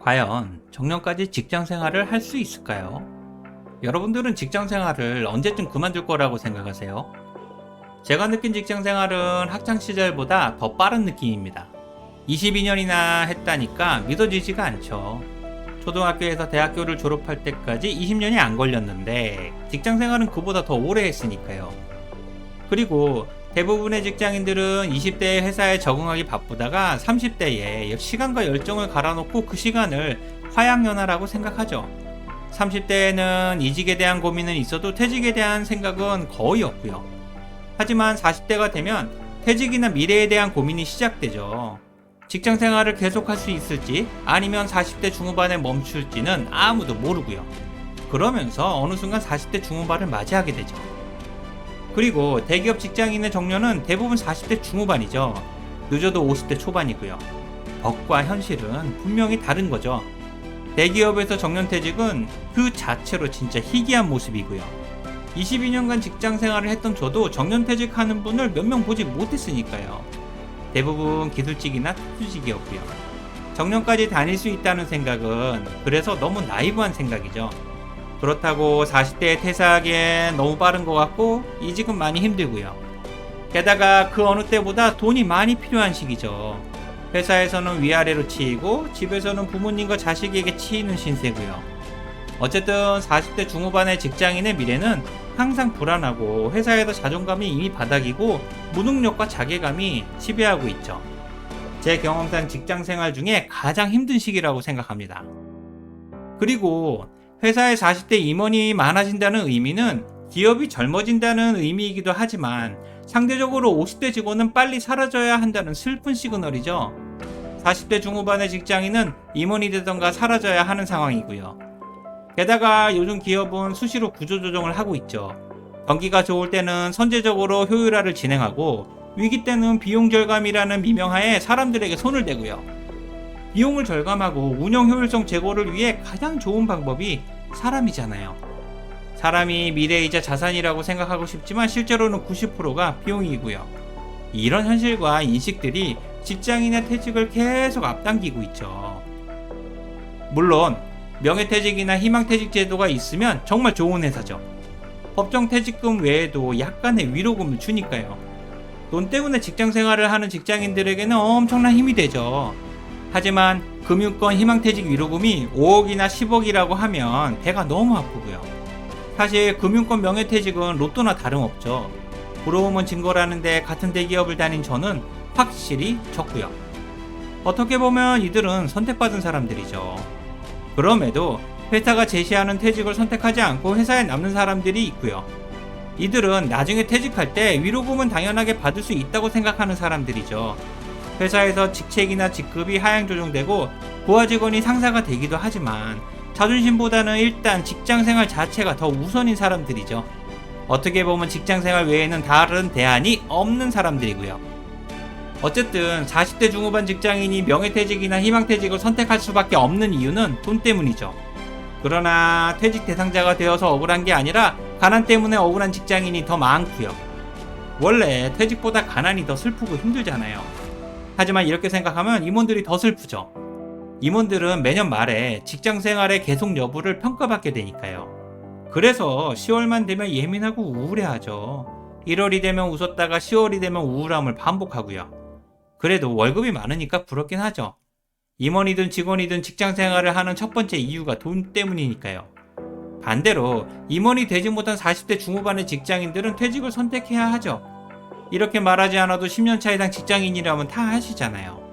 과연 정년까지 직장 생활을 할 수 있을까요? 여러분들은 직장 생활을 언제쯤 그만둘 거라고 생각하세요? 제가 느낀 직장 생활은 학창 시절보다 더 빠른 느낌입니다. 22년이나 했다니까 믿어지지가 않죠. 초등학교에서 대학교를 졸업할 때까지 20년이 안 걸렸는데 직장 생활은 그보다 더 오래 했으니까요. 그리고 대부분의 직장인들은 20대에 회사에 적응하기 바쁘다가 30대에 시간과 열정을 갈아놓고 그 시간을 화양연화라고 생각하죠. 30대에는 이직에 대한 고민은 있어도 퇴직에 대한 생각은 거의 없고요. 하지만 40대가 되면 퇴직이나 미래에 대한 고민이 시작되죠. 직장 생활을 계속할 수 있을지 아니면 40대 중후반에 멈출지는 아무도 모르고요. 그러면서 어느 순간 40대 중후반을 맞이하게 되죠. 그리고 대기업 직장인의 정년은 대부분 40대 중후반이죠. 늦어도 50대 초반이고요. 법과 현실은 분명히 다른 거죠. 대기업에서 정년퇴직은 그 자체로 진짜 희귀한 모습이고요. 22년간 직장 생활을 했던 저도 정년퇴직하는 분을 몇 명 보지 못했으니까요. 대부분 기술직이나 특수직이었고요. 정년까지 다닐 수 있다는 생각은 그래서 너무 나이브한 생각이죠. 그렇다고 40대에 퇴사하기엔 너무 빠른 것 같고 이직은 많이 힘들고요. 게다가 그 어느 때보다 돈이 많이 필요한 시기죠. 회사에서는 위아래로 치이고 집에서는 부모님과 자식에게 치이는 신세고요. 어쨌든 40대 중후반의 직장인의 미래는 항상 불안하고 회사에서 자존감이 이미 바닥이고 무능력과 자괴감이 지배하고 있죠. 제 경험상 직장 생활 중에 가장 힘든 시기라고 생각합니다. 그리고 회사에 40대 임원이 많아진다는 의미는 기업이 젊어진다는 의미이기도 하지만 상대적으로 50대 직원은 빨리 사라져야 한다는 슬픈 시그널이죠. 40대 중후반의 직장인은 임원이 되던가 사라져야 하는 상황이고요. 게다가 요즘 기업은 수시로 구조조정을 하고 있죠. 경기가 좋을 때는 선제적으로 효율화를 진행하고 위기 때는 비용 절감이라는 미명하에 사람들에게 손을 대고요. 비용을 절감하고 운영 효율성 제고를 위해 가장 좋은 방법이 사람이잖아요. 사람이 미래이자 자산이라고 생각하고 싶지만 실제로는 90%가 비용이고요. 이런 현실과 인식들이 직장인의 퇴직을 계속 앞당기고 있죠. 물론 명예퇴직이나 희망퇴직 제도가 있으면 정말 좋은 회사죠. 법정 퇴직금 외에도 약간의 위로금을 주니까요. 돈 때문에 직장 생활을 하는 직장인들에게는 엄청난 힘이 되죠. 하지만 금융권 희망퇴직 위로금이 5억이나 10억이라고 하면 배가 너무 아프고요. 사실 금융권 명예퇴직은 로또나 다름없죠. 부러움은 증거라는데 같은 대기업을 다닌 저는 확실히 적고요. 어떻게 보면 이들은 선택받은 사람들이죠. 그럼에도 회사가 제시하는 퇴직을 선택하지 않고 회사에 남는 사람들이 있고요. 이들은 나중에 퇴직할 때 위로금은 당연하게 받을 수 있다고 생각하는 사람들이죠. 회사에서 직책이나 직급이 하향 조정되고 부하 직원이 상사가 되기도 하지만 자존심보다는 일단 직장 생활 자체가 더 우선인 사람들이죠. 어떻게 보면 직장 생활 외에는 다른 대안이 없는 사람들이고요. 어쨌든 40대 중후반 직장인이 명예퇴직이나 희망퇴직을 선택할 수밖에 없는 이유는 돈 때문이죠. 그러나 퇴직 대상자가 되어서 억울한 게 아니라 가난 때문에 억울한 직장인이 더 많고요. 원래 퇴직보다 가난이 더 슬프고 힘들잖아요. 하지만 이렇게 생각하면 임원들이 더 슬프죠. 임원들은 매년 말에 직장 생활의 계속 여부를 평가받게 되니까요. 그래서 10월만 되면 예민하고 우울해하죠. 1월이 되면 웃었다가 10월이 되면 우울함을 반복하고요. 그래도 월급이 많으니까 부럽긴 하죠. 임원이든 직원이든 직장 생활을 하는 첫 번째 이유가 돈 때문이니까요. 반대로 임원이 되지 못한 40대 중후반의 직장인들은 퇴직을 선택해야 하죠. 이렇게 말하지 않아도 10년차 이상 직장인이라면 다 하시잖아요.